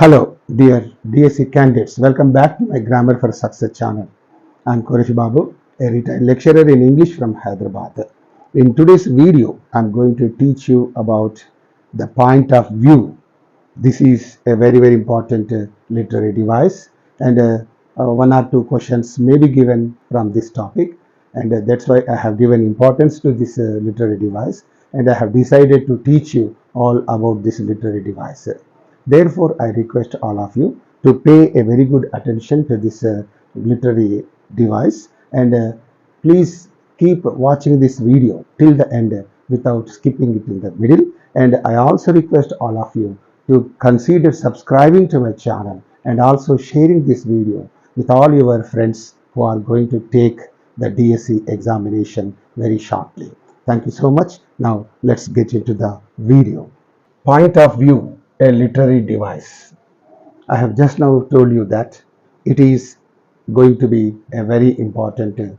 Hello, dear DSC candidates. Welcome back to my Grammar for Success channel. I am Koresh Babu, a retired lecturer in English from Hyderabad. In today's video, I am going to teach you about the point of view. This is a very important literary device, and one or two questions may be given from this topic, and that's why I have given importance to this literary device, and I have decided to teach you all about this literary device. Therefore, I request all of you to pay a very good attention to this literary device, and please keep watching this video till the end without skipping it in the middle. And I also request all of you to consider subscribing to my channel and also sharing this video with all your friends who are going to take the DSC examination very shortly. Thank you so much. Now let's get into the video. Point of view, a literary device. I have just now told you that it is going to be a very important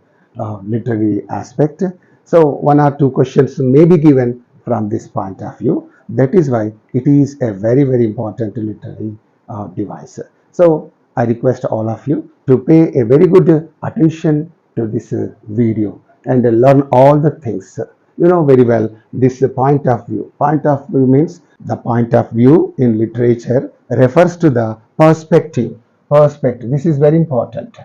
literary aspect. So one or two questions may be given from this point of view. That is why it is a very important literary device. So I request all of you to pay a very good attention to this video and learn all the things. You know very well this point of view. Point of view means the point of view in literature refers to the perspective. Perspective. This is very important.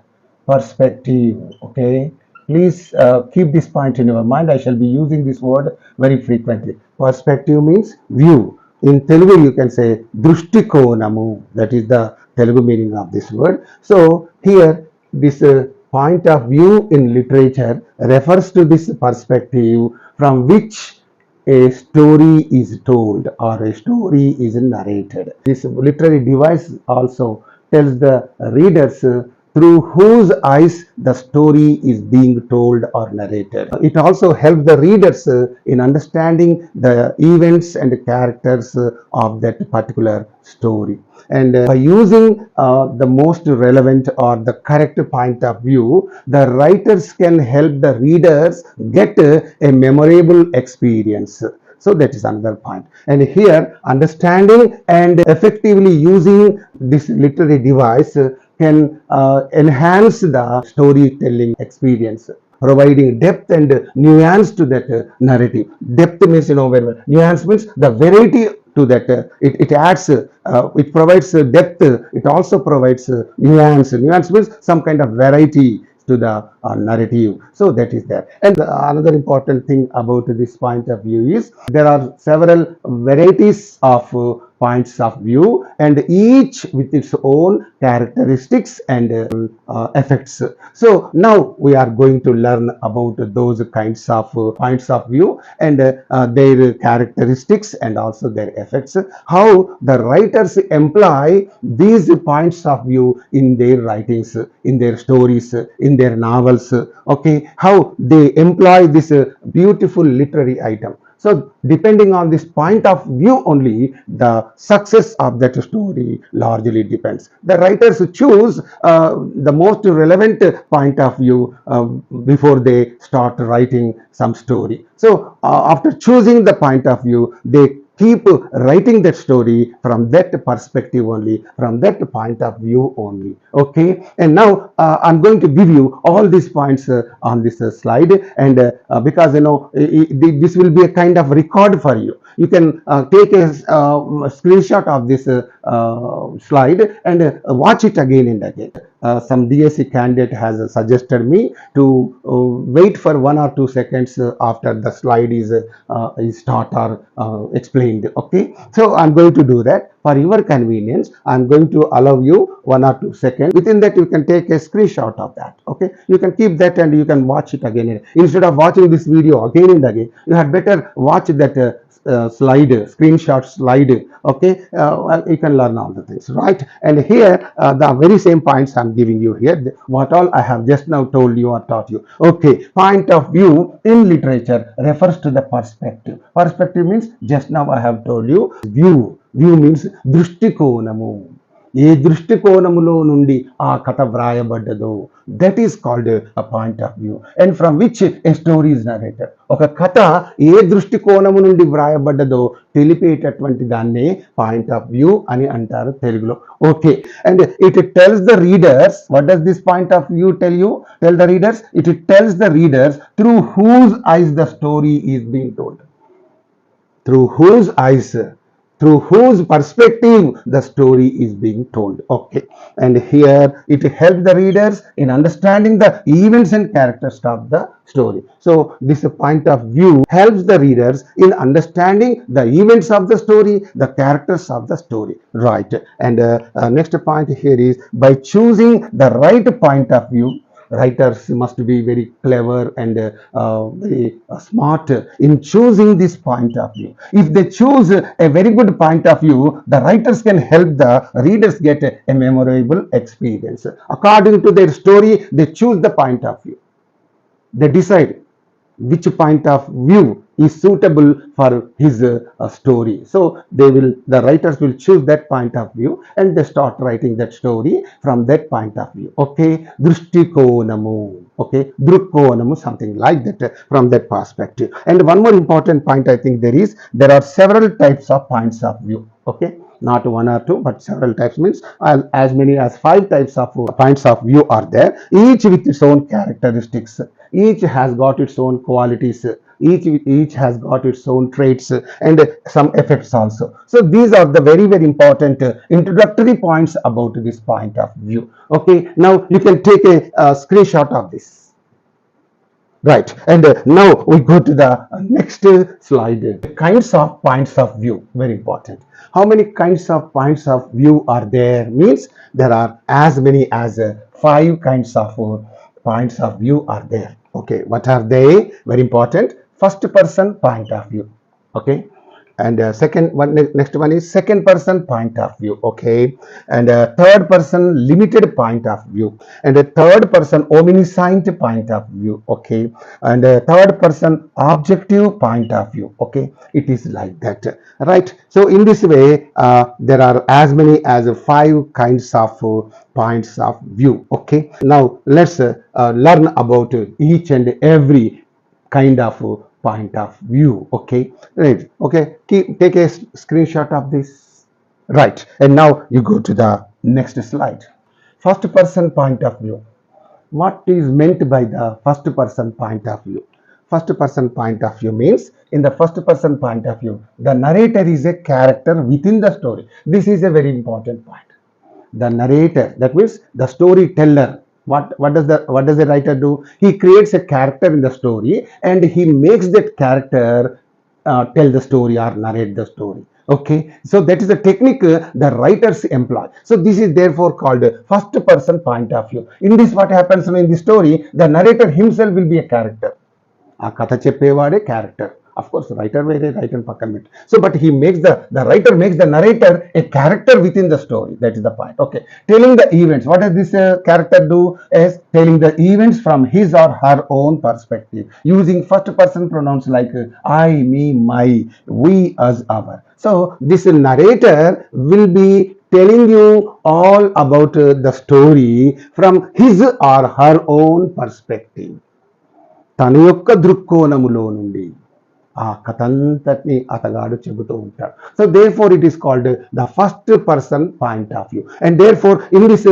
Perspective. Okay. Please keep this point in your mind. I shall be using this word very frequently. Perspective means view. In Telugu, you can say Drushtikoonamu. That is the Telugu meaning of this word. So here, this point of view in literature refers to this perspective from which a story is told or a story is narrated. This literary device also tells the readers through whose eyes the story is being told or narrated. It also helps the readers in understanding the events and characters of that particular story. And by using the most relevant or the correct point of view, the writers can help the readers get a memorable experience. So that is another point. And here, understanding and effectively using this literary device can enhance the storytelling experience, providing depth and nuance to that narrative. Depth means, very well. Nuance means the variety to that. It adds, it provides depth. It also provides nuance. Nuance means some kind of variety to the narrative. So that is there. And another important thing about this point of view is there are several varieties of points of view, and each with its own characteristics and effects. So now we are going to learn about those kinds of points of view and their characteristics and also their effects, how the writers employ these points of view in their writings, in their stories, in their novels. Okay, how they employ this beautiful literary item. So depending on this point of view only, the success of that story largely depends. The writers choose the most relevant point of view before they start writing some story. So after choosing the point of view, they keep writing that story from that perspective only, from that point of view only. Okay, and now I'm going to give you all these points on this slide, and because this will be a kind of record for you. You can take a screenshot of this slide and watch it again and again. Some DSC candidate has suggested me to wait for 1 or 2 seconds after the slide is taught or explained. Okay, so I'm going to do that for your convenience. I'm going to allow you 1 or 2 seconds. Within that, you can take a screenshot of that. Okay, you can keep that and you can watch it again. Instead of watching this video again and again, you had better watch that screenshot slide. Okay, you can learn all the things, right? And here the very same points I'm giving you here, what all I have just now told you or taught you. Okay, point of view in literature refers to the perspective. Perspective means, just now I have told you, view. View means Drushtikoonamu. ఏ దృష్టికోణములో నుండి ఆ కథ వ్రాయబడ్డదో, that is called a point of view and from which a story is narrated. ఒక కథ ఏ దృష్టికోణము నుండి వ్రాయబడ్డదో తెలిపేటటువంటి దాన్నే point of view అని అంటారు తెలుగులో. Okay, and it tells the readers, what does this point of view tell the readers? It tells the readers through whose eyes the story is being told. Through whose eyes, through whose perspective the story is being told. Okay, and here it helps the readers in understanding the events and characters of the story. So this point of view helps the readers in understanding the events of the story, the characters of the story, right? And next point here is, by choosing the right point of view, writers must be very clever and very smart in choosing this point of view. If they choose a very good point of view, the writers can help the readers get a memorable experience. According to their story, they choose the point of view. They decide which point of view is suitable for his story. So the writers will choose that point of view and they start writing that story from that point of view. Okay, drushtikonamu, okay, drukkonamu, something like that, from that perspective. And one more important point, I think there are several types of points of view. Okay, not one or two, but several types, means as many as 5 types of points of view are there, each with its own characteristics, each has got its own qualities, each has got its own traits and some effects also. So these are the very important introductory points about this point of view. Okay, now you can take a screenshot of this. Right, and now we go to the next slide. Kinds of points of view, very important. How many kinds of points of view are there? Means there are as many as 5 kinds of points of view are there. Okay, what are they? Very important. First person point of view. Okay, and next one is second person point of view. Okay, and third person limited point of view, and a third person omniscient point of view. Okay, and a third person objective point of view. Okay, it is like that, right? So in this way there are as many as 5 kinds of points of view. Okay, now let's learn about each and every kind of point of view. Okay, right? Okay, take a screenshot of this. Right, and now you go to the next slide. First person point of view. What is meant by the first person point of view? First person point of view means, in the first person point of view, the narrator is a character within the story. This is a very important point. The narrator, that means the storyteller. What does the writer do? He creates a character in the story and he makes that character tell the story or narrate the story. Okay, so that is the technique the writers employ. So this is therefore called first person point of view. In this, what happens in the story, the narrator himself will be a character. ఆ కథ చెప్పేవాడే character. Of course, writer వేరే, writer పక్కన పెట్టి. So, but he makes the writer makes the narrator a character within the story. That is the point. Okay, telling the events. What does this character do? Is telling the events from his or her own perspective, using first person pronouns like I, me, my, we, us, our. So, this narrator will be telling you all about the story from his or her own perspective. తన యొక్క దృక్కోణములో నుండి ఆ కథంతటిని అతగాడు చెబుతూ ఉంటాడు. So therefore it is called the first person point of view, and therefore in this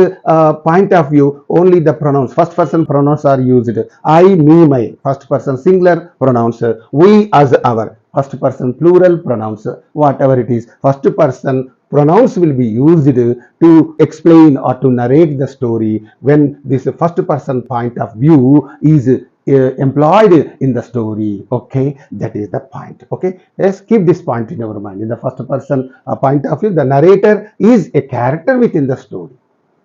point of view only the pronouns, first person pronouns are used. I, me, my, first person singular pronouns. We, us, our, first person plural pronouns. Whatever it is, first person pronouns will be used to explain or to narrate the story when this first person point of view is employed in the story. Okay, that is the point. Okay, let's keep this point in our mind. In the first person point of view, the narrator is a character within the story.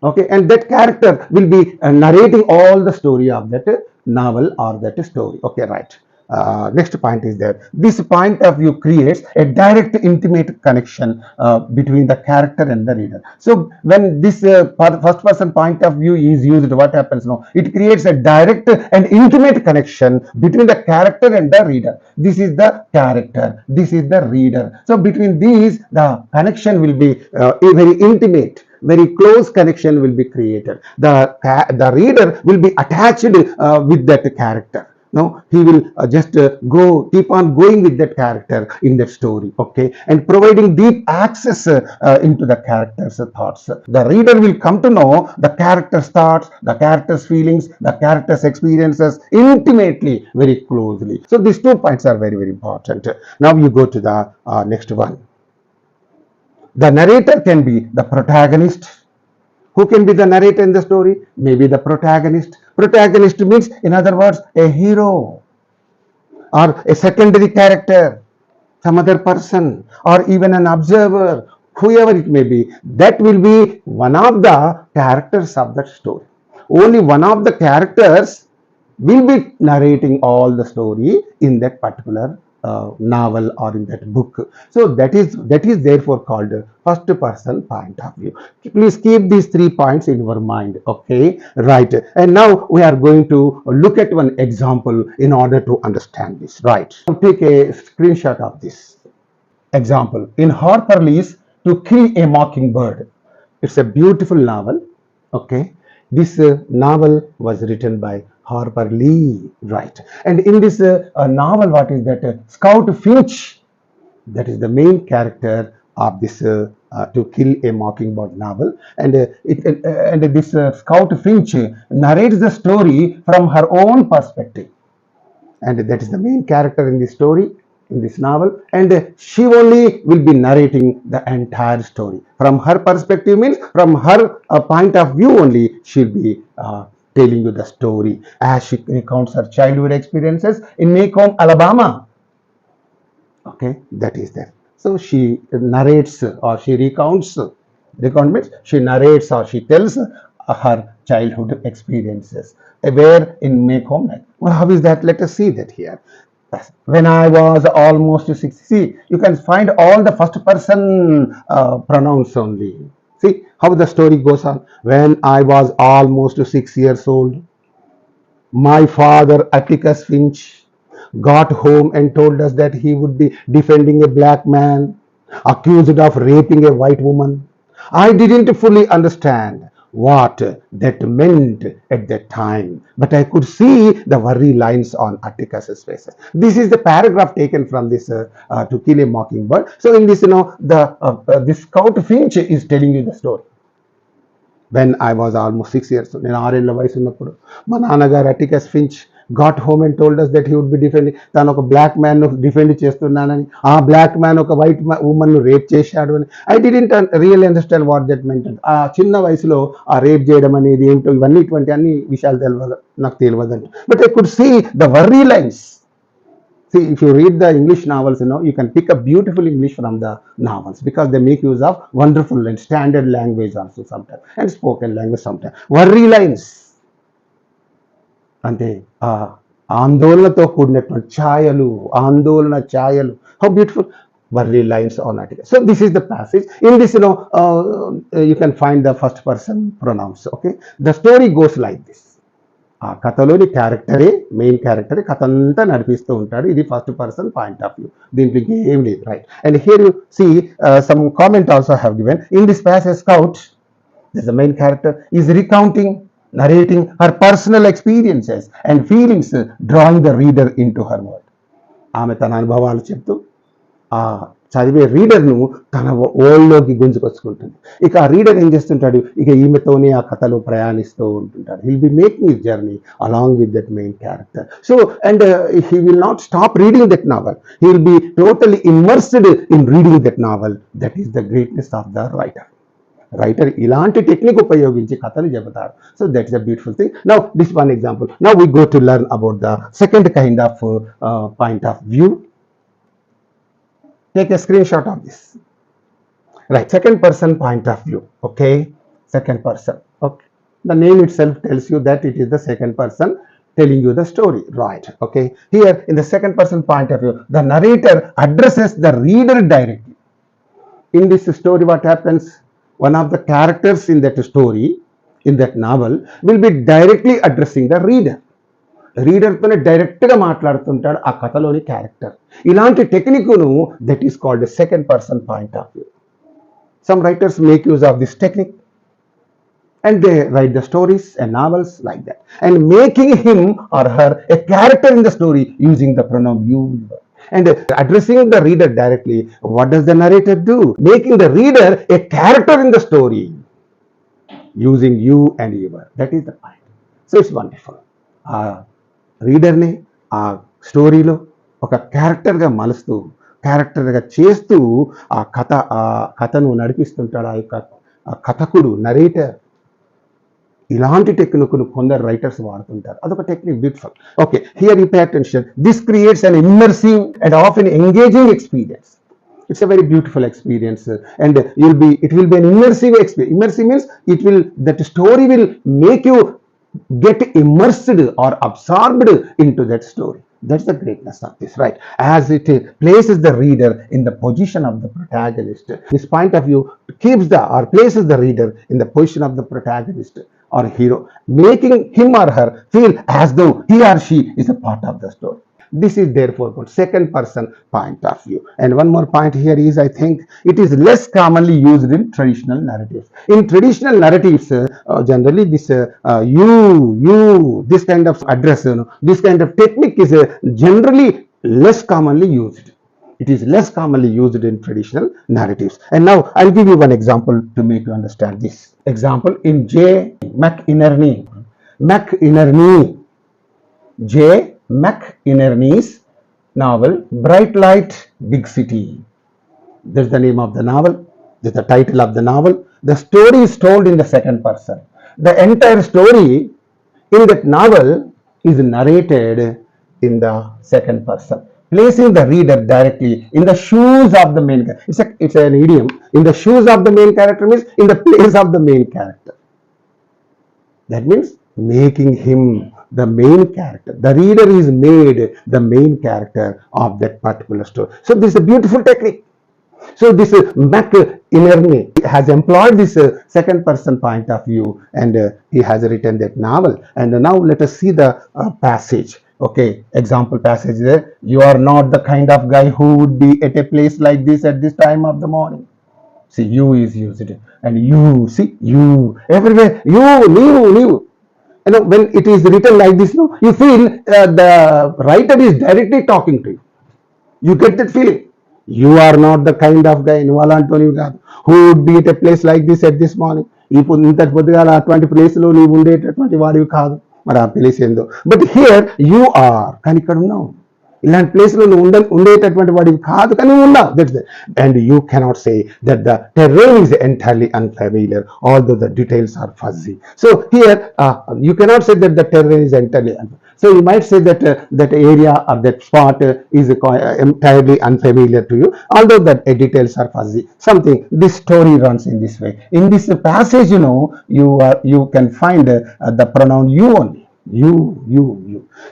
Okay, and that character will be narrating all the story of that novel or that story. Okay, right. Next point is that this point of view creates a direct intimate connection between the character and the reader. So when this first person point of view is used, what happens now? It creates a direct and intimate connection between the character and the reader. This is the character, this is the reader. So between these, the connection will be very intimate. very close connection will be created. The reader will be attached with that character. No, he will just keep on going with that character in that story, okay, and providing deep access into the character's thoughts. The reader will come to know the character's thoughts, the character's feelings, the character's experiences intimately, very closely. So these 2 points are very, very important. Now you go to the next one. The narrator can be the protagonist. Who can be the narrator in the story? Maybe the protagonist. Protagonist means, in other words, a hero or a secondary character, some other person, or even an observer, whoever it may be. That will be one of the characters of that story. Only one of the characters will be narrating all the story in that particular novel or in that book. So that is therefore called first person point of view. Please keep these 3 points in your mind, okay, right? And now we are going to look at one example in order to understand this, right? I'll take a screenshot of this example. In Harper Lee's To Kill a Mockingbird, it's a beautiful novel, okay. This novel was written by Harper Lee, right? And in this novel, what is that? Scout Finch, that is the main character of this To Kill a Mockingbird novel, and this Scout Finch narrates the story from her own perspective, and that is the main character in this story, in this novel, and she only will be narrating the entire story from her perspective, means from her point of view only she'll be telling you the story as she recounts her childhood experiences in Macomb, Alabama, okay. That is there. So she narrates or she recount means she narrates or she tells her childhood experiences where in Macomb. Well, how is that? Let us see that here. When I was almost 60. See, you can find all the first person pronouns only. See how the story goes on. When I was almost 6 years old, my father, Atticus Finch, got home and told us that he would be defending a black man accused of raping a white woman. I didn't fully understand what that meant at that time, but I could see the worry lines on Atticus's face. This is the paragraph taken from this To Kill a Mockingbird. So in this, this Scout Finch is telling you the story. When I was almost 6 years old, నేను 6 ఏళ్ల వయసు ఉన్నప్పుడు మా నాన్నగారు Atticus Finch got home and told us that he would be defending, తాను ఒక black man defend చేస్తున్నానని, ఆ బ్లాక్ మ్యాన్ ఒక వైట్ ఉమెన్ రేప్ చేశాడు అని. I didn't really understand what that meant. ఆ చిన్న వయసులో ఆ రేప్ చేయడం అనేది ఏంటో ఇవన్నీ ఇటువంటి అన్ని విషయాలు నాకు తెలియదంట. But I could see the worry lines. See, if you read the English novels, you can pick up beautiful English from the novels because they make use of wonderful and standard language also sometimes and spoken language sometimes. Worry lines. అంటే ఆందోళనతో కూడినటువంటి ఛాయలు, ఆందోళన ఛాయలు. How beautiful. Worry lines on article. So this is the passage. In this, you can find the first person pronouns. Okay. The story goes like this. ఆ కథలోని క్యారెక్టరే, main క్యారెక్టరే కథ అంతా నడిపిస్తూ ఉంటాడు. ఇది first person point of view. దీంట్లో ఏం లేదు, right? And here you see some comment also have given. In this passage Scout, the main character is recounting, narrating her personal experiences and feelings, drawing the reader into her world. ఆమె తన అనుభవాలు చెప్తూ ఆ చదివే రీడర్ను తన వరల్డ్లోకి గుంజుకొచ్చుకుంటుంది. ఇక ఆ reader ఏం చేస్తుంటాడు, ఇక ఈమెతోనే ఆ కథలో ప్రయాణిస్తూ ఉంటుంటాడు. He'll be making his journey along with that main character. So and he will not stop reading that novel. He will be totally immersed in reading that novel. That is the greatness of the writer. Writer ఇలాంటి technique ఉపయోగించి కథలు చెబుతారు. So that is a beautiful thing. Now this one example. Now we go to learn about the second kind of point of view. Take a screenshot of this. Right, second person point of view. Okay, second person. Okay, the name itself tells you that it is the second person telling you the story. Right. Okay, here in the second person point of view, the narrator addresses the reader directly. In this story, what happens? One of the characters in that story, in that novel, will be directly addressing the reader. రీడర్తోనే డైరెక్ట్గా మాట్లాడుతుంటాడు ఆ కథలోని character. ఇలాంటి టెక్నిక్ను that is called second person point of view. Some writers make use of this technique and they write the stories and novels like that, and making him or her a character in the story using the pronoun you. And addressing the reader directly, what does the narrator do? Making the reader a character in the story using you and your. That is the point. So it's wonderful. రీడర్ని ఆ స్టోరీలో ఒక క్యారెక్టర్గా మలుస్తూ, క్యారెక్టర్గా చేస్తూ ఆ కథను నడిపిస్తుంటాడు ఆ యొక్క కథకుడు, narrator. ఇలాంటి టెక్నిక్ను కొందరు రైటర్స్ వాడుతుంటారు. అదొక technique, beautiful. Okay, here you pay attention. This creates an immersive and often engaging experience. It's a very beautiful experience, and it will be an immersive experience. Immersive means that story will make you get immersed or absorbed into that story. That's the greatness of this, right? As it places the reader in the position of the protagonist. This point of view places the reader in the position of the protagonist or hero, making him or her feel as though he or she is a part of the story. This is therefore called second person point of view. And one more point here is, I think it is less commonly used in traditional narratives. In traditional narratives, generally this you, this kind of address, this kind of technique is generally less commonly used. It is less commonly used in traditional narratives. And now I'll give you one example to make you understand this. Example in J. McInerney's novel Bright Light Big City. That's the name of the novel. That's the title of the novel. The story is told in the second person. The entire story in that novel is narrated in the second person, placing the reader directly in the shoes of the main character. It's an idiom. In the shoes of the main character means in the place of the main character. That means making him the main character. The reader is made the main character of that particular story. So this is a beautiful technique. So this McInerney has employed this second person point of view, and he has written that novel. And now let us see the passage. Okay, example passage there. You are not the kind of guy who would be at a place like this at this time of the morning. See, you is used, and you, see, you, everywhere, you. When it is written like this, you feel the writer is directly talking to you. You get that feeling. You are not the kind of guy who would be at a place like this at this morning. ఇప్పుడు ఇంత పొద్దుగాల అటువంటి ప్లేస్లో నీవు ఉండేటటువంటి వాడివి కాదు. మరి ఆ ప్లేస్ ఏందో. బట్ హియర్ యు ఆర్, కానీ ఇక్కడ ఉన్నావు. ఇలాంటి ప్లేస్లో నువ్వు ఉండేటటువంటి వాడివి కాదు, కానీ నువ్వు ఉన్నావు. That's it. And you cannot say that the terrain is entirely unfamiliar, although the details are fuzzy. So here you cannot say that the terrain is entirely unfamiliar. So you might say that that area or that spot is entirely unfamiliar to you, although the details are fuzzy. Something, this story runs in this way. In this passage, you can find the pronoun you only. You.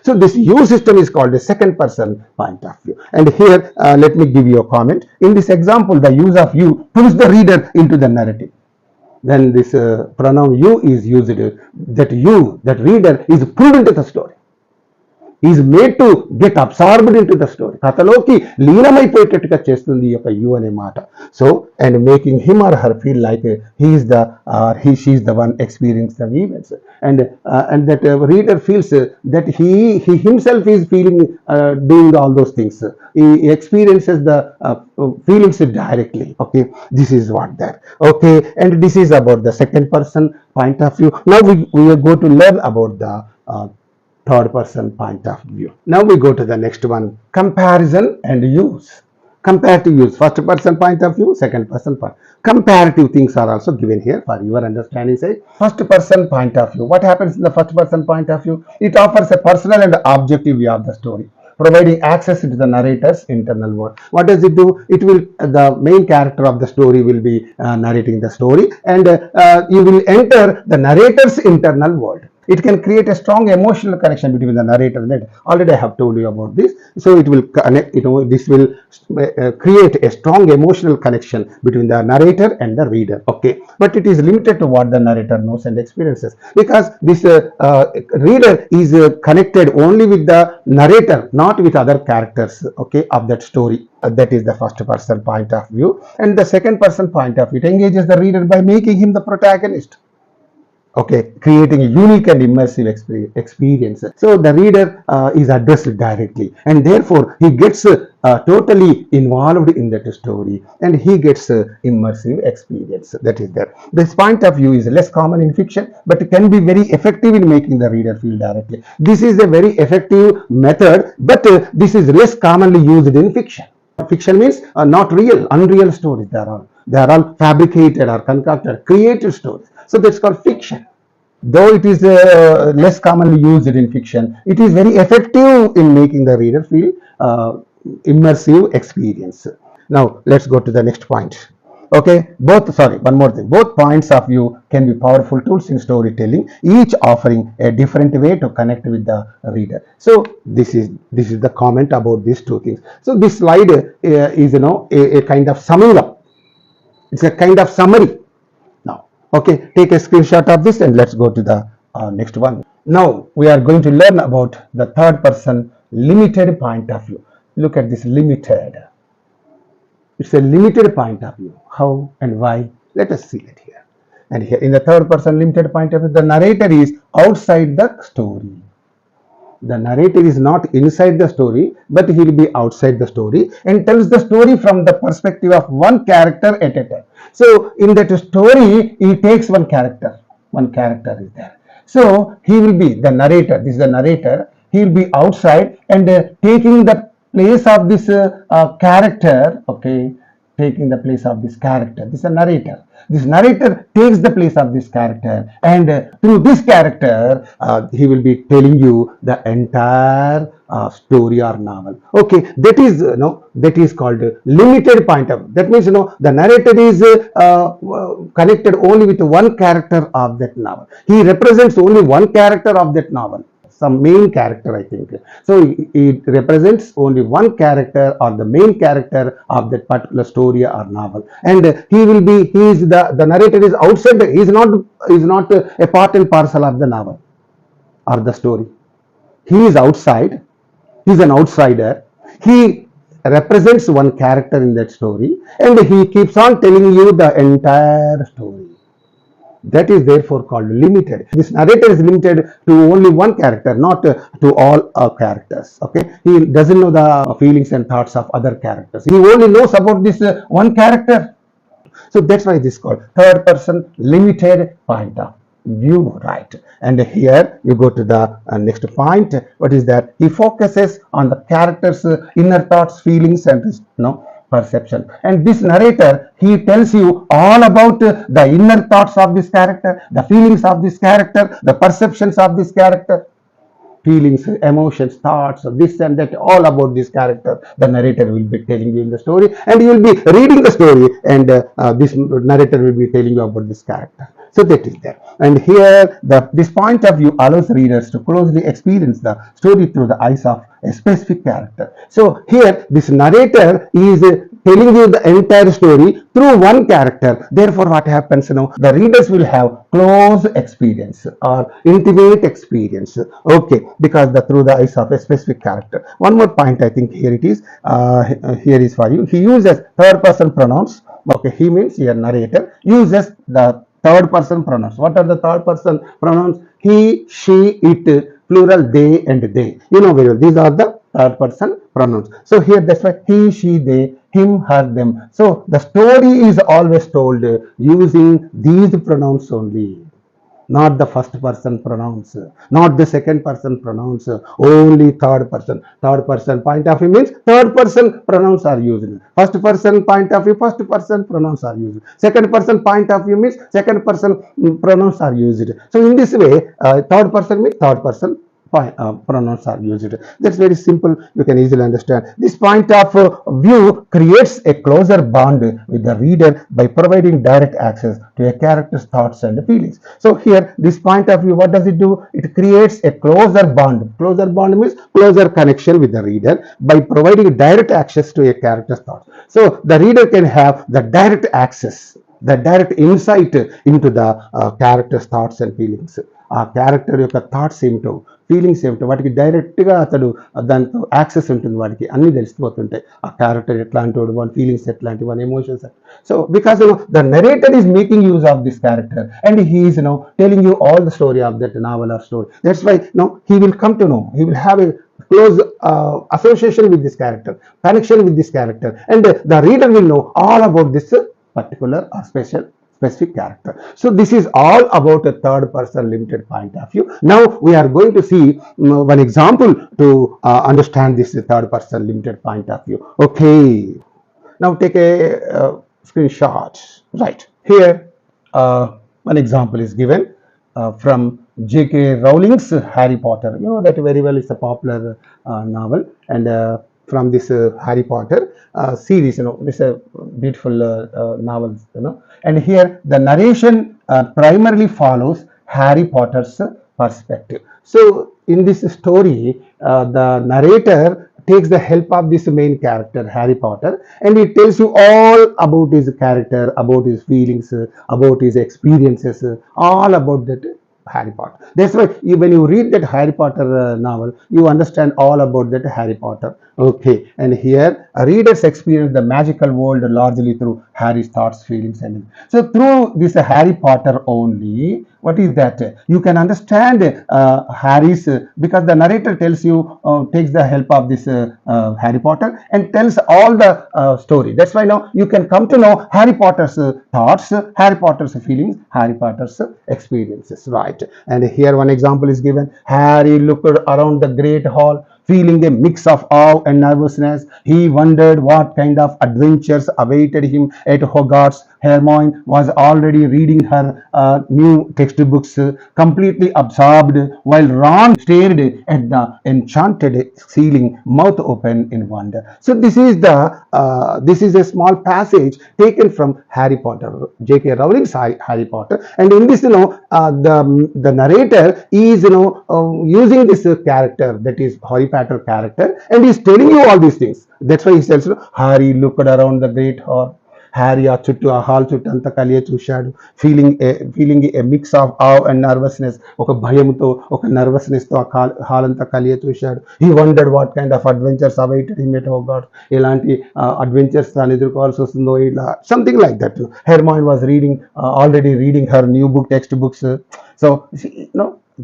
So this you system is called a second person point of view. And here let me give you a comment. In this example, the use of you pulls the reader into the narrative. Then this pronoun you is used, that reader is pulled into the story. Is made to get absorbed into the story. కథలోకి లీనమైపోయేటట్టుగా చేస్తుంది ఈ యొక్క you అనే మాట. So and making him or her feel like she is the one experience the events, and that reader feels that he himself is feeling doing all those things. He experiences the feelings directly. Okay, this is what that. Okay, and this is about the second person point of view. Now we are going to learn about the third person point of view. Now we go to the next one, comparison and use. Comparative use, first person point of view, second person point. Comparative things are also given here for your understanding sake. First person point of view, what happens in the first person point of view? It offers a personal and objective view of the story, providing access to the narrator's internal world. What does it do? It will, the main character of the story will be narrating the story, and you will enter the narrator's internal world. It can create a strong emotional connection between the narrator and that. Already I have told you about this. So it will connect, this will create a strong emotional connection between the narrator and the reader. Okay, but it is limited to what the narrator knows and experiences, because this reader is connected only with the narrator, not with other characters, okay, of that story. That is the first person point of view. And the second person point of view, it engages the reader by making him the protagonist. Okay, creating a unique and immersive experience. So the reader is addressed directly, and therefore he gets totally involved in that story, and he gets immersive experience. That is there. This point of view is less common in fiction, but it can be very effective in making the reader feel directly. This is a very effective method, but this is less commonly used in fiction. Fiction means not real, unreal stories. They are all fabricated or concocted, created stories. So that's called fiction. Though it is less commonly used in fiction, it is very effective in making the reader feel immersive experience. Now let's go to the next point. Okay, one more thing. Both points of view can be powerful tools in storytelling, each offering a different way to connect with the reader. So this is the comment about these two things. So this slide is a kind of summing up. It's a kind of summary. Now, okay, take a screenshot of this and let's go to the next one. Now we are going to learn about the third person limited point of view. Look at this limited. It's a limited point of view. How and why? Let us see it here. And here in the third person limited point of view, the narrator is outside the story. The narrator is not inside the story, but he will be outside the story and tells the story from the perspective of one character at a time. So in that story, he takes one character. One character is there. So he will be the narrator. This is the narrator. He will be outside and taking the place of this character. Okay, taking the place of this character. This is a narrator. This narrator takes the place of this character, and through this character, he will be telling you the entire story or novel. Okay, that is called limited point of view. That means the narrator is connected only with one character of that novel. He represents only one character of that novel. Some main character, I think. So it represents only one character or the main character of that particular story or novel. And the narrator is outside, he is not a part and parcel of the novel or the story. He is outside, he is an outsider. He represents one character in that story and he keeps on telling you the entire story. That is therefore called limited. This narrator is limited to only one character, not to all characters. Okay, he doesn't know the feelings and thoughts of other characters. He only knows about this one character. So that's why this is called third person limited point of view, right? And here you go to the next point. What is that? He focuses on the character's inner thoughts, feelings, and perception. And this narrator, he tells you all about the inner thoughts of this character, the feelings of this character, the perceptions of this character. Feelings, emotions, thoughts, this and that, all about this character. The narrator will be telling you in the story, and you will be reading the story, and this narrator will be telling you about this character. So that is there. And here, this point of view allows readers to closely experience the story through the eyes of a specific character. So here, this narrator is telling you the entire story through one character. Therefore, what happens? The readers will have close experience or intimate experience. Okay, because through the eyes of a specific character. One more point, I think here it is. Here is for you. He uses third person pronouns. Okay, he means your narrator uses the third person pronouns. What are the third person pronouns? He, she, it, plural they and they. You know very well. These are the third person pronouns. So here that's why he, she, they, him, her, them. So the story is always told using these pronouns only. Not the first person pronouns, not the second person pronouns, only third person. Third person point of view means third person pronouns are used. First person point of view, first person pronouns are used. Second person point of view means second person pronouns are used. So in this way, third person means third person pronouns are used. That's very simple. You can easily understand. This point of view creates a closer bond with the reader by providing direct access to a character's thoughts and feelings. So here, this point of view, what does it do? It creates a closer bond. Closer bond means closer connection with the reader by providing direct access to a character's thoughts. So the reader can have the direct access, the direct insight into the character's thoughts and feelings. ఆ character యొక్క thoughts ఏమిటో, feelings ఏమిటో వాటికి డైరెక్ట్గా అతడు దాంతో access ఉంటుంది, వాడికి అన్నీ తెలిసిపోతుంటాయి. ఆ క్యారెక్టర్ ఎట్లాంటి వాడు, వాళ్ళ ఫీలింగ్స్ ఎట్లాంటి, వాళ్ళ emotions. So because the narrator is making use of this character and he is telling you all the story of that novel or story. That's why he will come to know, he will have a close association with this character, connection with this character, and the reader will know all about this particular or specific character. So this is all about a third person limited point of view. Now we are going to see one example to understand this third person limited point of view. Okay, now take a screenshot. Right here, one example is given from J.K. Rowling's Harry Potter. You know that very well. It's a popular novel, and from this Harry Potter series, it's a beautiful novel, and here the narration primarily follows Harry Potter's perspective. So in this story, the narrator takes the help of this main character Harry Potter, and he tells you all about his character, about his feelings, about his experiences, all about that Harry Potter. That's why when you read that Harry Potter novel, you understand all about that Harry Potter. Okay, and here readers experience the magical world largely through Harry's thoughts, feelings, and so through this Harry Potter only. What is that? You can understand Harry's, because the narrator tells you, takes the help of this Harry Potter and tells all the story. That's why now you can come to know Harry Potter's thoughts, Harry Potter's feelings, Harry Potter's experiences. Right. And here one example is given. Harry looked around the great hall, feeling a mix of awe and nervousness. He wondered what kind of adventures awaited him at Hogwarts. Hermione was already reading her new textbooks, completely absorbed, while Ron stared at the enchanted ceiling, mouth open in wonder. So this is a small passage taken from Harry Potter, J.K. Rowling's Harry Potter, and in this, the narrator is, using this character, that is Harry Potter character, and he's telling you all these things. That's why he says, Harry looked around the great hall. Harry ఆ చుట్టూ, ఆ hall చుట్టూ అంతా కలియ చూశాడు, feeling a mix of awe and nervousness, ఒక భయంతో, ఒక నర్వస్నెస్తో ఆ హాల్ అంతా కలియ చూశాడు. He wondered what kind of adventures awaited him at Hogwarts, ఎలాంటి అడ్వెంచర్స్ తాను ఎదుర్కోవాల్సి వస్తుందో, ఇలా something like that. Hermione was already reading her new book, textbooks. So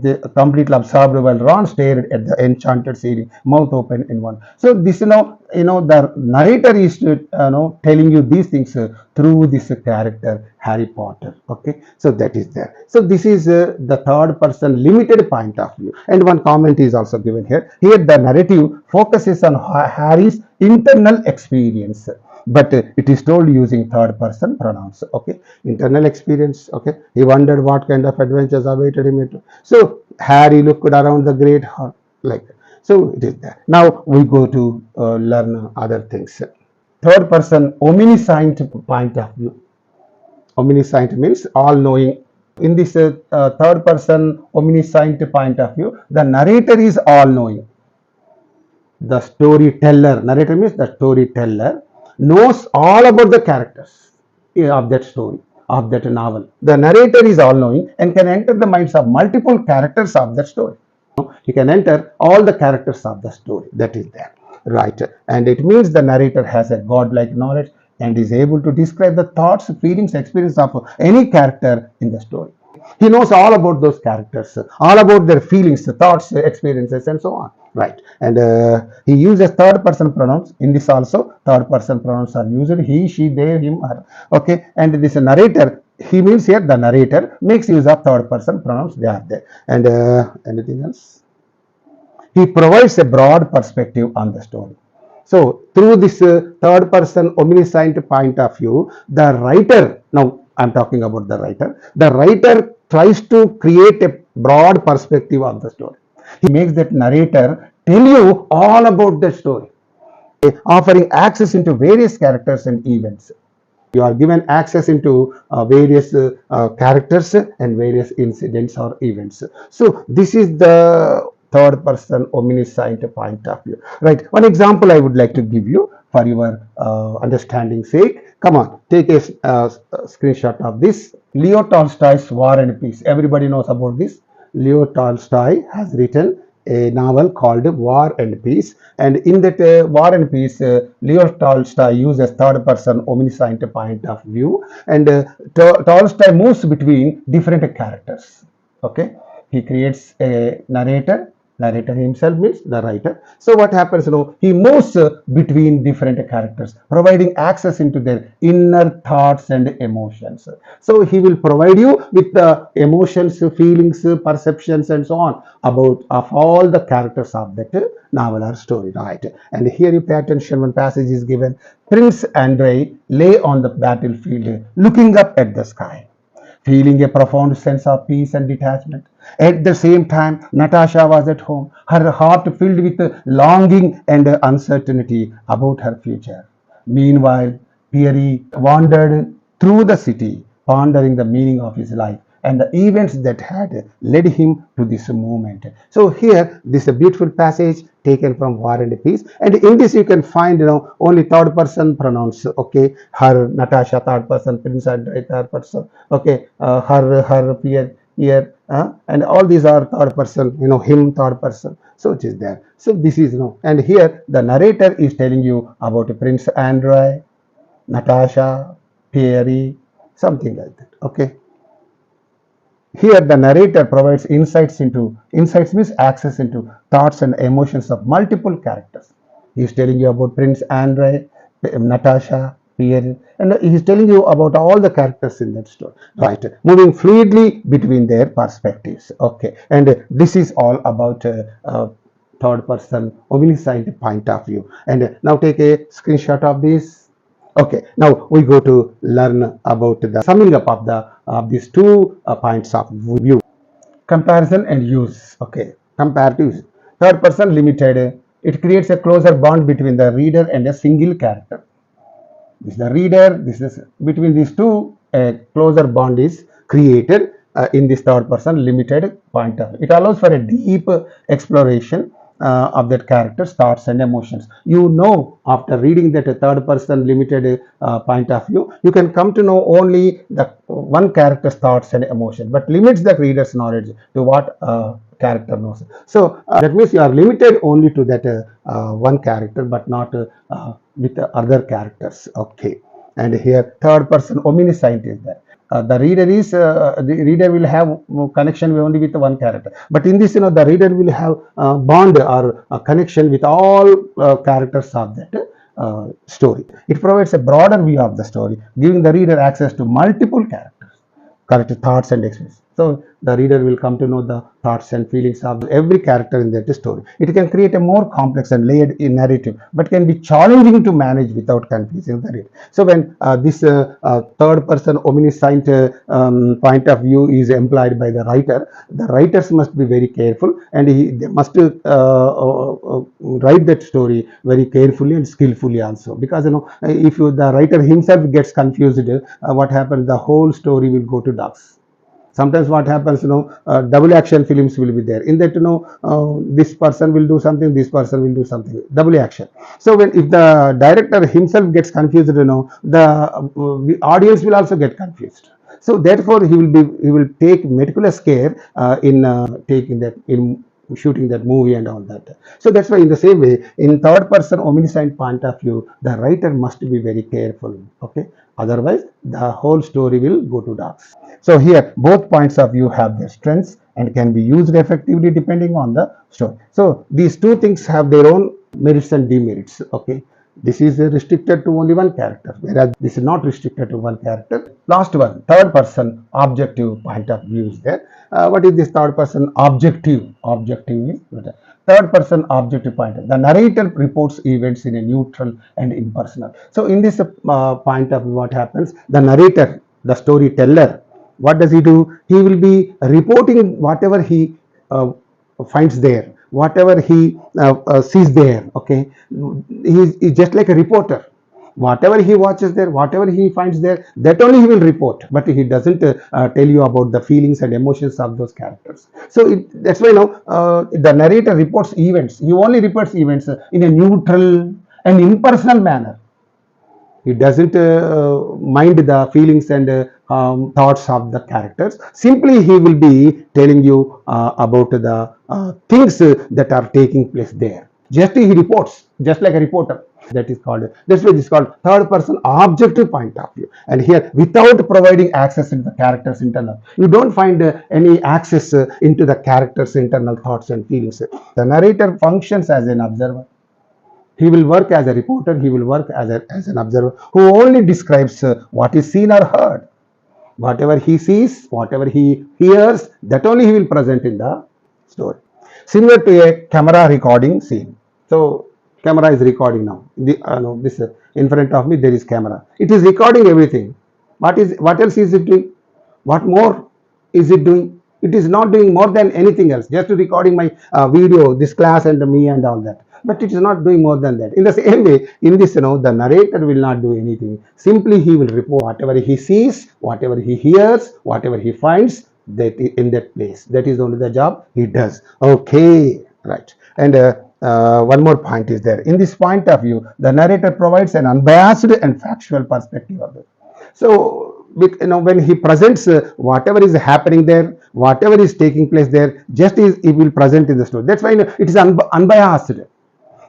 they completely absorbed while Ron stared at the enchanted ceiling, mouth open in one. So this, the narrator is telling you these things through this character Harry Potter. Okay, so that is there. So this is the third person limited point of view. And one comment is also given here. Here the narrative focuses on Harry's internal experience, but it is told using third person pronouns. Okay, internal experience. Okay, he wondered what kind of adventures awaited him. So Harry looked around the great hall, like that. So it is there. Now we go to learn other things. Third person omniscient point of view. Omniscient means all knowing. In this third person omniscient point of view, the narrator is all knowing. The storyteller, narrator means the storyteller, knows all about the characters of that story, of that novel. The narrator is all knowing and can enter the minds of multiple characters of that story. He can enter all the characters of the story. That is there. Right. And it means the narrator has a godlike knowledge and is able to describe the thoughts, feelings, experience of any character in the story. He knows all about those characters, all about their feelings, thoughts, experiences, and so on. Right. And he uses third person pronouns. In this also, third person pronouns are used. He, she, they, him, her. Okay. And this narrator, he means here the narrator makes use of third person pronouns. They are there. And anything else? He provides a broad perspective on the story. So through this third person omniscient point of view, the writer, now I'm talking about the writer tries to create a broad perspective of the story. He makes that narrator tell you all about the story, offering access into various characters and events. You are given access into various characters and various incidents or events. So this is the third person omniscient point of view. Right. One example I would like to give you for your understanding sake. Come on, take a screenshot of this. Leo Tolstoy's War and Peace. Everybody knows about this. Leo Tolstoy has written a novel called War and Peace, and in that War and Peace, Leo Tolstoy uses third person omniscient point of view, and Tolstoy moves between different characters. Okay, he creates a narrator himself means the writer. So what happens, he moves between different characters, providing access into their inner thoughts and emotions. So he will provide you with the emotions, feelings, perceptions, and so on about of all the characters of that novel or story, right? And here you pay attention, one passage is given: Prince Andrei lay on the battlefield looking up at the sky, feeling a profound sense of peace and detachment. At the same time, Natasha was at home, her heart filled with longing and uncertainty about her future. Meanwhile, Pierre wandered through the city, pondering the meaning of his life and the events that had led him to this moment. So here, this is a beautiful passage taken from War and Peace, and in this you can find only third person pronouns. Okay, her Natasha third person, Prince Andrei third person. Okay, her Pierre, and all these are third person. Him third person. So it is there. So this is and here the narrator is telling you about Prince Andrei, Natasha, Pierre, something like that. Okay. Here the narrator provides insights means access into thoughts and emotions of multiple characters. He is telling you about Prince Andrei, Natasha, Pierre, and he is telling you about all the characters in that story. Right, moving fluidly between their perspectives. Okay, and this is all about third person omniscient point of view. And now take a screenshot of this. Okay, now we go to learn about the summing up of these two points of view. Comparison and use. Okay, comparative. Third person limited. It creates a closer bond between the reader and a single character. This is the reader. This is between these two. A closer bond is created in this third person limited point of view. It allows for a deep exploration of that character's thoughts and emotions. After reading that third person limited point of view, you can come to know only the one character's thoughts and emotions, but limits the reader's knowledge to what character knows. So that means you are limited only to that one character, but not with other characters. Okay, and here third person omniscient is there. The reader will have connection only with one character, but in this the reader will have bond or connection with all characters of that story. It provides a broader view of the story, giving the reader access to multiple character thoughts and experiences. So the reader will come to know the thoughts and feelings of every character in that story. It can create a more complex and layered narrative, but can be challenging to manage without confusing the reader. So when this third person omniscient point of view is employed by the writers must be very careful, and they must write that story very carefully and skillfully also, because if the writer himself gets confused, what happens, the whole story will go to ducks. Sometimes what happens, double action films will be there. In that, this person will do something, this person will do something, double action. So if the director himself gets confused, the audience will also get confused. So therefore, he will take meticulous care in shooting that movie and all that. So that's why in the same way, in third person omniscient point of view, the writer must be very careful. Okay, otherwise the whole story will go to dogs. So here both points of view have their strengths and can be used effectively depending on the story. So these two things have their own merits and demerits. Okay, this is restricted to only one character, whereas this is not restricted to one character. Last one, third person objective point of view is there. What is this third person objective? Objective is third person objective point. The narrator reports events in a neutral and impersonal. So in this point of view, what happens? The narrator, the storyteller, what does he do? He will be reporting whatever he finds there, whatever he sees there. Okay, he's just like a reporter. Whatever he watches there, whatever he finds there, that only he will report, but he doesn't tell you about the feelings and emotions of those characters. So that's why the narrator reports events. He only reports events in a neutral and impersonal manner. He doesn't mind the feelings and thoughts of the characters. Simply he will be telling you about the things that are taking place there. Just he reports, just like a reporter. That is called, that's why it is called third person objective point of view. And here, without providing access into the character's internal, you don't find any access into the character's internal thoughts and feelings. The narrator functions as an observer. He will work as a reporter, he will work as an observer who only describes what is seen or heard. Whatever he sees, whatever he hears, that only he will present in the story. Similar to a camera recording scene. So, camera is recording now. This in front of me there is camera. It is recording everything. What else is it doing? What more is it doing? It is not doing more than anything else. Just recording my video, this class and me and all that. But it is not doing more than that. In the same way, in this, the narrator will not do anything. Simply he will report whatever he sees, whatever he hears, whatever he finds that in that place. That is only the job he does. Okay, right. And one more point is there. In this point of view, the narrator provides an unbiased and factual perspective of it. So, when he presents whatever is happening there, whatever is taking place there, just he will present in the story. That's why it is unbiased.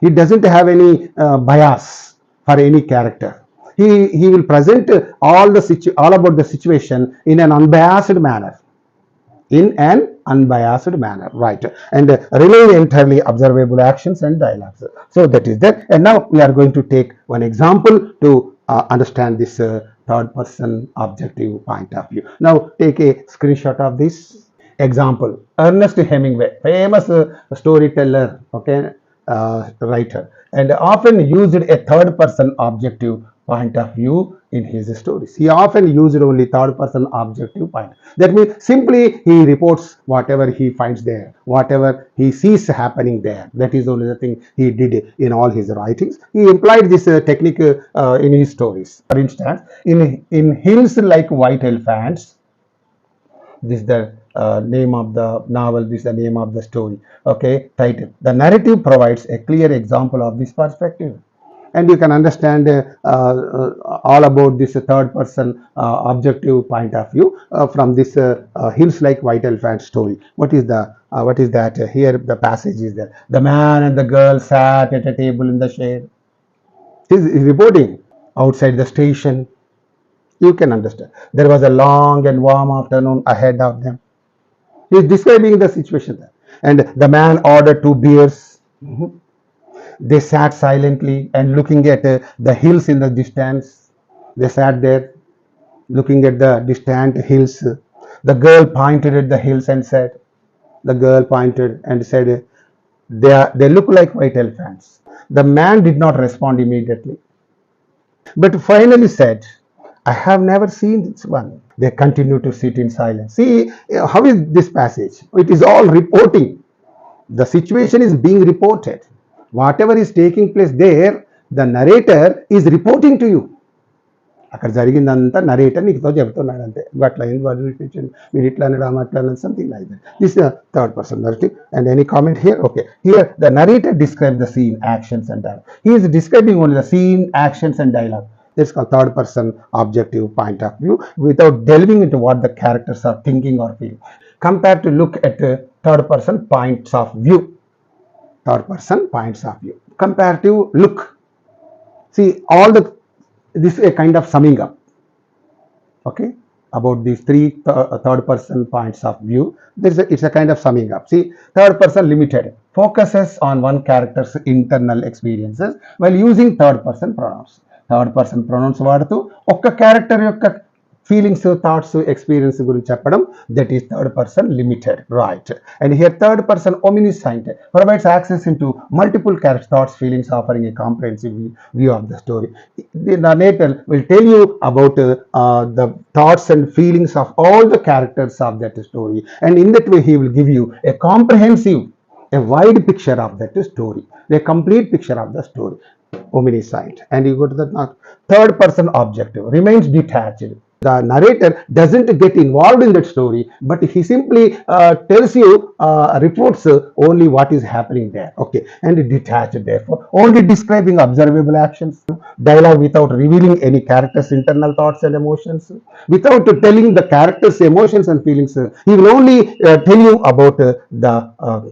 He doesn't have any bias for any character. He will present all about the situation in an unbiased manner. Right? And rely entirely observable actions and dialogues. So that is that. And now we are going to take one example to understand this third person objective point of view. Now take a screenshot of this example. Ernest Hemingway, famous storyteller, okay, writer, and often used a third person objective point of view in his stories. He often used only third person objective point. That means simply he reports whatever he finds there, whatever he sees happening there. That is only the thing he did in all his writings. He employed this technique in his stories. For instance, in Hills Like White Elephants, this is the name of the novel, this is the name of the story. Okay, title. The narrative provides a clear example of this perspective. And you can understand all about this third person objective point of view from this Hills Like White Elephant story. What is that? Here the passage is there. The man and the girl sat at a table in the shade. He is reporting outside the station. You can understand. There was a long and warm afternoon ahead of them. He is describing the situation there. And the man ordered 2 beers. They sat silently and looking at the hills in the distance. They sat there looking at the distant hills. The girl pointed at the hills and said, they look like white elephants. The man did not respond immediately, but finally said, I have never seen this one. They continue to sit in silence. See, how is this passage? It is all reporting. The situation is being reported. Whatever is taking place there, the narrator is reporting to you. అక్కడ జరిగిందంతా narrator నీకుతో చెబుతున్నాడు అంతే. అట్లా మీరు ఇట్లా అనడం అట్లా something like that. This third person narrative. And any comment here? Okay, here the narrator describe the scene, actions and dialogue. He is describing only the scene, actions and dialogue. This is called third person objective point of view without delving into what the characters are thinking or feeling. Compare to look at third person points of view. Third person points of view. Comparative look. See, this is a kind of summing up. Okay, about these 3 third person points of view. It's a kind of summing up. See, third person limited focuses on one character's internal experiences while using third person pronouns. Third person pronouns వాడుతూ ఒక్క character యొక్క feelings, thoughts, experience గురించి చెప్పడం. That is third person limited, right? And here third person omniscient provides access into multiple character thoughts, feelings, offering a comprehensive view of the story. The narrator will tell you about the thoughts and feelings of all the characters of that story, and in that way he will give you a comprehensive, a wide picture of that story, a complete picture of the story. Omniscient. And you go to the third person objective remains detached. The narrator doesn't get involved in that story, but he simply tells you, reports only what is happening there. Okay, and detached, therefore, only describing observable actions, dialogue without revealing any character's internal thoughts and emotions, without telling the character's emotions and feelings. He will only tell you about the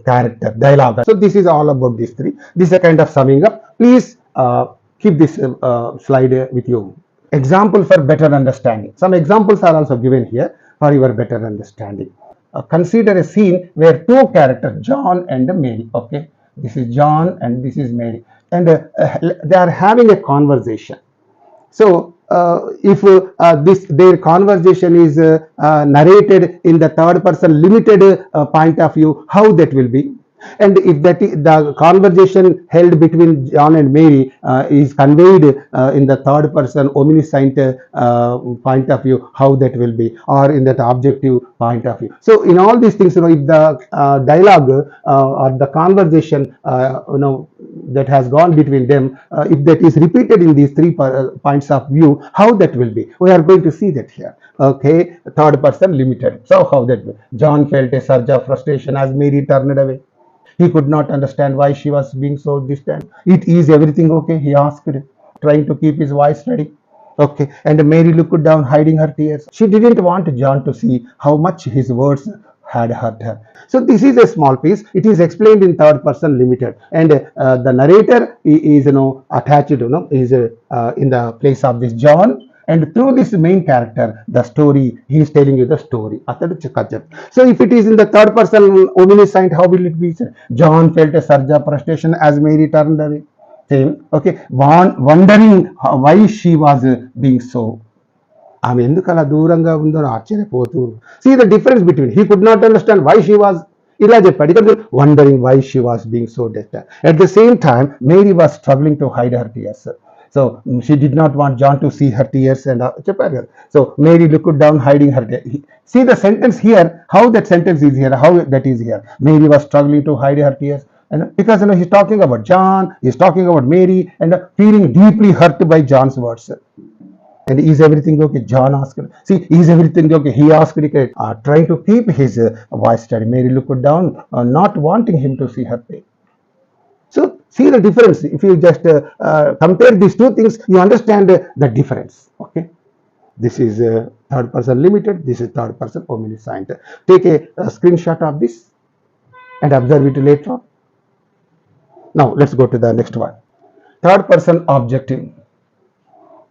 character dialogue. So this is all about these three. This is a kind of summing up. Please keep this slide with you. Example for better understanding. Some examples are also given here for your better understanding. Consider a scene where two characters, John and Mary. Okay, this is John and this is Mary, and they are having a conversation. So if this their conversation is narrated in the third person limited point of view, how that will be? And if the conversation held between John and Mary is conveyed in the third person omniscient point of view, how that will be, or in that objective point of view. So in all these things, if the dialogue or the conversation that has gone between them, if that is repeated in these three points of view, how that will be, we are going to see that here. Okay, third person limited. So how that will? John felt a surge of frustration as Mary turned away. He could not understand why she was being so distant. Is everything okay? He asked, trying to keep his voice steady. Okay, and Mary looked down, hiding her tears. She didn't want John to see how much his words had hurt her. So this is a small piece. It is explained in third person limited, and the narrator is attached, is in the place of this John. And through this main character, the story, he is telling you the story. So if it is in the third person omniscient, how will it be? John felt a surge of frustration as Mary turned away. Same, okay, wondering why she was being so. ఆమె ఎందుకు అలా దూరంగా ఉందో ఆశ్చర్యపోతూ. See the difference between, he could not understand why she was, ఇలా చెప్పాడు, ఇక్కడ wondering why she was being so distant. At the same time, Mary was struggling to hide her tears. So she did not want John to see her tears, and so Mary looked down, hiding her tears. See the sentence here, how that sentence is here, how that is here. Mary was struggling to hide her tears, and because he's talking about John, he's talking about Mary, and feeling deeply hurt by John's words. And is everything okay? John asked. See, is everything okay? He asked, trying to keep his voice steady. Mary looked down, not wanting him to see her pain. So see the difference. If you just compare these two things, you understand the difference. Okay, this is third person limited. This is third person omniscient. Take a screenshot of this and observe it later on. Now let's go to the next one. Third person objective.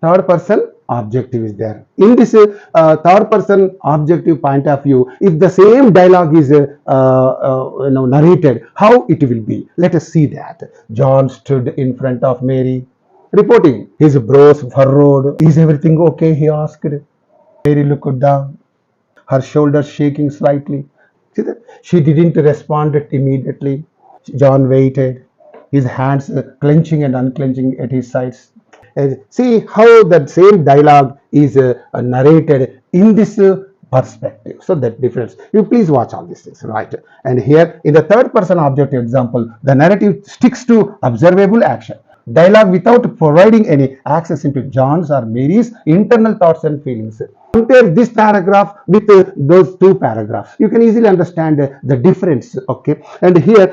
Third person objective is there. In this third person objective point of view, if the same dialogue is narrated, how it will be? Let us see that. John stood in front of Mary, reporting. His brows furrowed. Is everything okay? He asked. Mary looked down, her shoulders shaking slightly. See that? She didn't respond immediately. John waited, his hands clenching and unclenching at his sides. See how that same dialogue is narrated in this perspective. So that difference. You please watch all these things, right? And here in the third person objective example, the narrative sticks to observable action. Dialogue without providing any access into John's or Mary's internal thoughts and feelings. Compare this paragraph with those two paragraphs. You can easily understand the difference. Okay, and here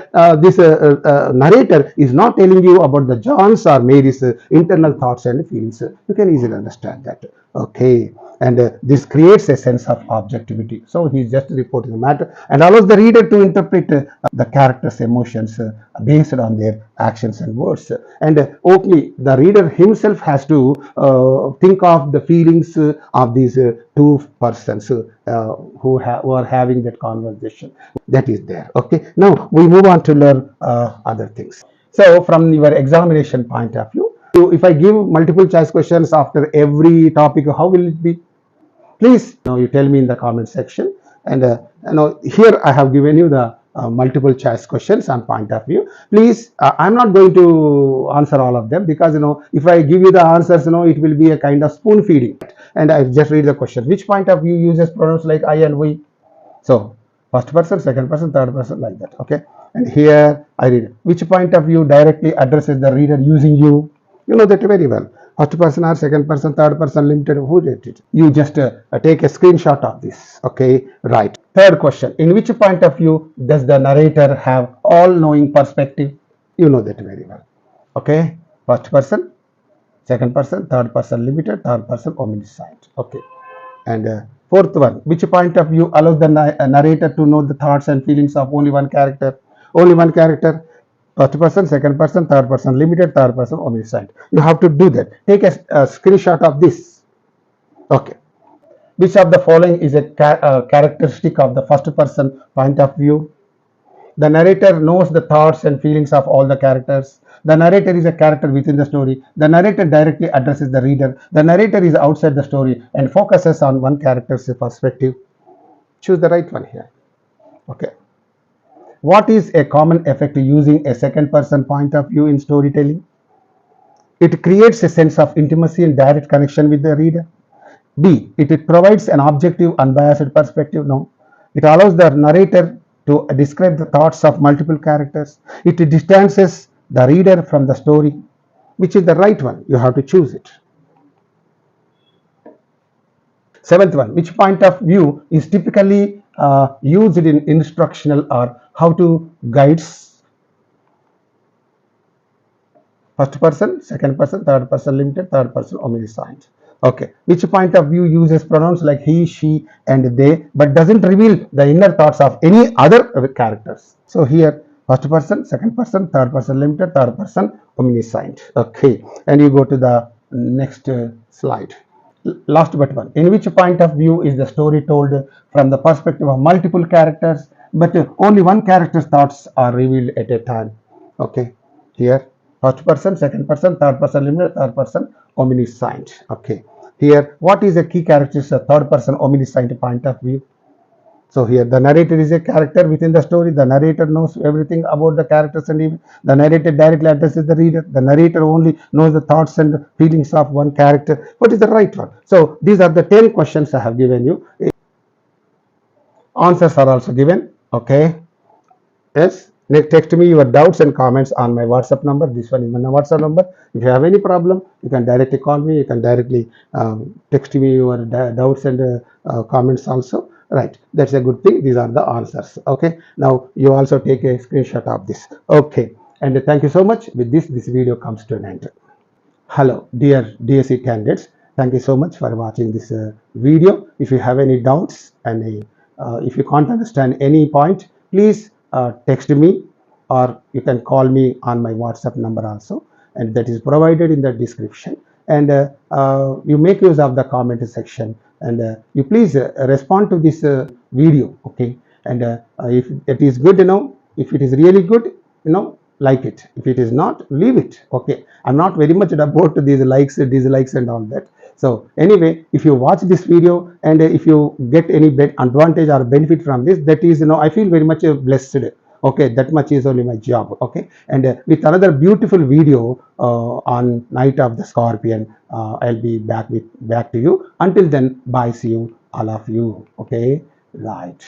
this narrator is not telling you about the John's or Mary's internal thoughts and feelings. You can easily understand that. Okay, and this creates a sense of objectivity. So he is just reporting the matter and allows the reader to interpret the character's emotions based on their actions and words. And openly, the reader himself has to think of the feelings of these two persons who are having that conversation. That is there. Okay, now we move on to learn other things. So from your examination point of view, if I give multiple choice questions after every topic, how will it be? Please you tell me in the comment section. And here I have given you the multiple choice questions on point of view. Please, I'm not going to answer all of them, because if I give you the answers, it will be a kind of spoon feeding. And I just read the question. Which point of view uses pronouns like I and we? So first person, second person, third person, like that. Okay, and here I read, which point of view directly addresses the reader using you? You know that very well. First person or second person, third person, limited, who did it? You just take a screenshot of this. Okay, right. Third question, in which point of view does the narrator have all-knowing perspective? You know that very well. Okay, first person, second person, third person, limited, third person, omniscient. Okay, and fourth one, which point of view allows the narrator to know the thoughts and feelings of only one character? Only one character. First person, second person, third person, limited, third person, omniscient. You have to do that. Take a screenshot of this. Okay. Which of the following is a characteristic of the first person point of view? The narrator knows the thoughts and feelings of all the characters. The narrator is a character within the story. The narrator directly addresses the reader. The narrator is outside the story and focuses on one character's perspective. Choose the right one here. Okay. What is a common effect using a second person point of view in storytelling? It creates a sense of intimacy and direct connection with the reader. B. It provides an objective, unbiased perspective. No. It allows the narrator to describe the thoughts of multiple characters. It distances the reader from the story. Which is the right one? You have to choose it. Seventh one, which point of view is typically used in instructional or how to guides? First person, second person, third person, limited, third person, omniscient. Okay, which point of view uses pronouns like he, she, and they, but doesn't reveal the inner thoughts of any other characters? So here, first person, second person, third person, limited, third person, omniscient. Okay, and you go to the next slide. Last but one, in which point of view is the story told from the perspective of multiple characters, but only one character's thoughts are revealed at a time? Okay, here first person, second person, third person, limited, third person, omniscient. Okay, here what is a key characteristic of third person omniscient point of view? So here the narrator is a character within the story. The narrator knows everything about the characters and events. The narrator directly addresses the reader. The narrator only knows the thoughts and feelings of one character. What is the right one? So these are the 10 questions I have given you. Answers are also given. Okay. Yes. Text me your doubts and comments on my WhatsApp number. This one is my WhatsApp number. If you have any problem, you can directly call me. You can directly text me your doubts and comments also. Right, that's a good thing. These are the answers. Okay, now you also take a screenshot of this. Okay, and thank you so much. With this video comes to an end. Hello, dear DSE candidates. Thank you so much for watching this video. If you have any doubts and if you can't understand any point, please text me, or you can call me on my WhatsApp number also, and that is provided in the description. And you make use of the comment section, and you please respond to this video. Okay, and if it is good, if it is really good, like it. If it is not, leave it. Okay, I'm not very much about these likes, dislikes, and all that. So anyway, if you watch this video and if you get any advantage or benefit from this, that is, I feel very much blessed. Okay, that much is only my job. Okay, and with another beautiful video on Night of the Scorpion, I'll be back to you. Until then, bye. See you, all of you. Okay, right.